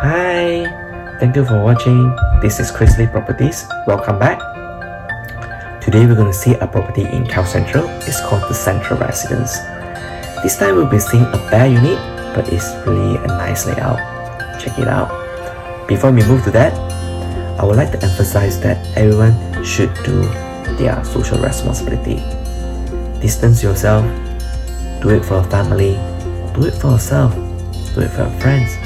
Hi, thank you for watching. This is Chrisley Properties. Welcome back. Today we're going to see a property in KL Sentral. It's called the Sentral Residence. This time we'll be seeing a bare unit, but it's really a nice layout. Check it out. Before we move to that, I would like to emphasize that everyone should do their social responsibility. Distance yourself, do it for a family, do it for yourself, do it for your friends,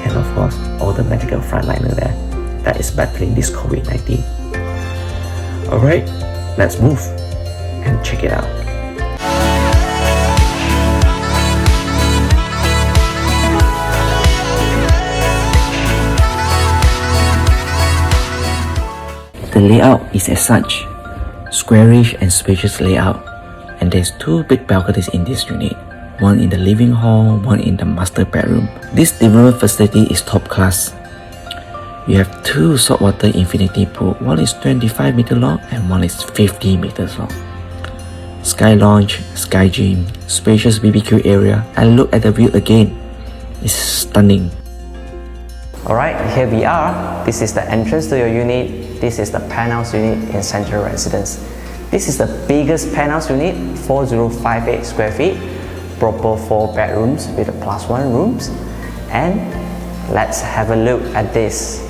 and of course, all the medical frontliner there that is battling this COVID-19. Alright, let's move and check it out. The layout is as such, squarish and spacious layout, and there's two big balconies in this unit, one in the living hall, one in the master bedroom. This living room facility is top class. You have two saltwater infinity pool, one is 25 meter long and one is 50 meters long. Sky lounge, sky gym, spacious BBQ area, and look at the view again, it's stunning. Alright, here we are. This is the entrance to your unit. This is the penthouse unit in Sentral Residence. This is the biggest penthouse unit, 4058 square feet, proper 4 bedrooms with a +1 rooms. And let's have a look at this.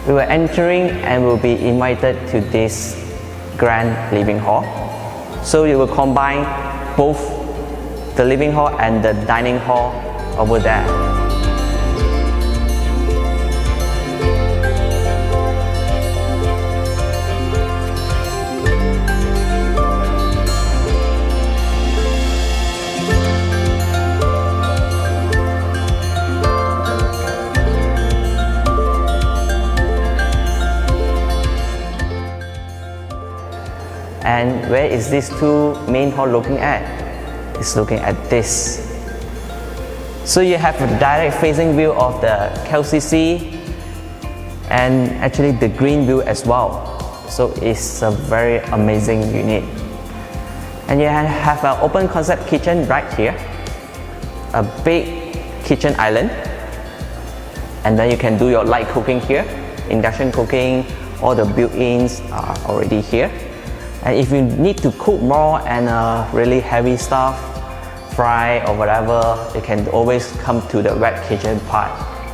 We were entering and will be invited to this grand living hall. So you will combine both the living hall and the dining hall over there. And where is this two main hall looking at? It's looking at this. So you have a direct facing view of the KLCC and actually the green view as well. So it's a very amazing unit. And you have an open concept kitchen right here, a big kitchen island, and then you can do your light cooking here, induction cooking, all the built-ins are already here. And if you need to cook more and really heavy stuff, fry or whatever, you can always come to the wet kitchen part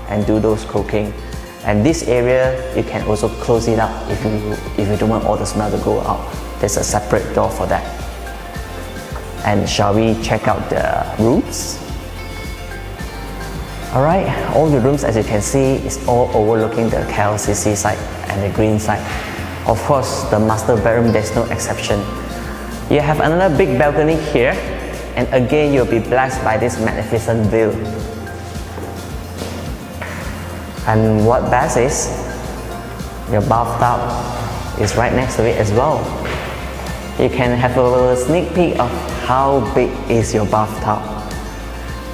and do those cooking. And this area, you can also close it up if you don't want all the smell to go out. There's a separate door for that. And shall we check out the rooms? Alright, all the rooms, as you can see, is all overlooking the KLCC side and the green side. Of course, the master bedroom, there's no exception. You have another big balcony here, and again, you'll be blessed by this magnificent view. And what best is, your bathtub is right next to it as well. You can have a sneak peek of how big is your bathtub.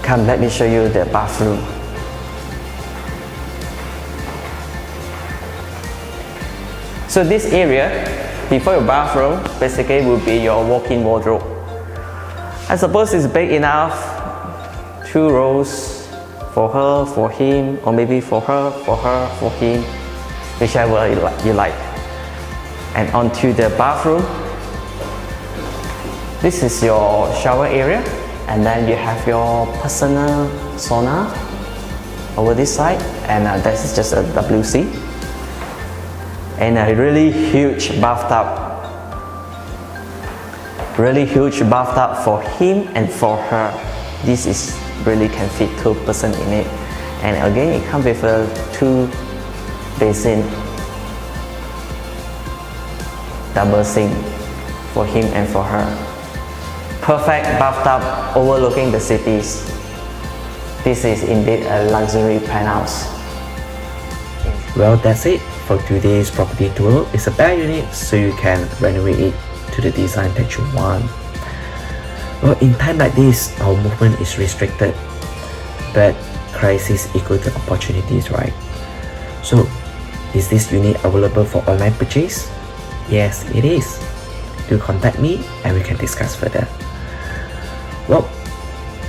Come, let me show you the bathroom. So this area, before your bathroom, basically will be your walk-in wardrobe. I suppose it's big enough, 2 rows for her, for him, or maybe for her, for him, whichever you like. And onto the bathroom. This is your shower area, and then you have your personal sauna over this side, and this is just a WC. And a really huge bathtub. Really huge bathtub for him and for her. This is really can fit 2 persons in it. And again, it comes with a 2 basin, double sink for him and for her. Perfect bathtub overlooking the cities. This is indeed a luxury penthouse. Well, that's it for today's property tour. It's a bare unit, so you can renovate it to the design that you want. Well, in time like this, our movement is restricted, but crisis equal to opportunities, right? So, is this unit available for online purchase? Yes, it is. Do contact me and we can discuss further. Well,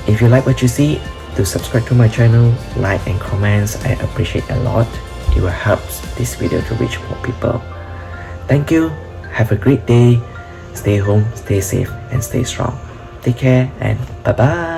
if you like what you see, Do subscribe to my channel, like and comments. I appreciate a lot. It will help this video to reach more people. Thank you. Have a great day. Stay home, stay safe, and stay strong. Take care and bye bye.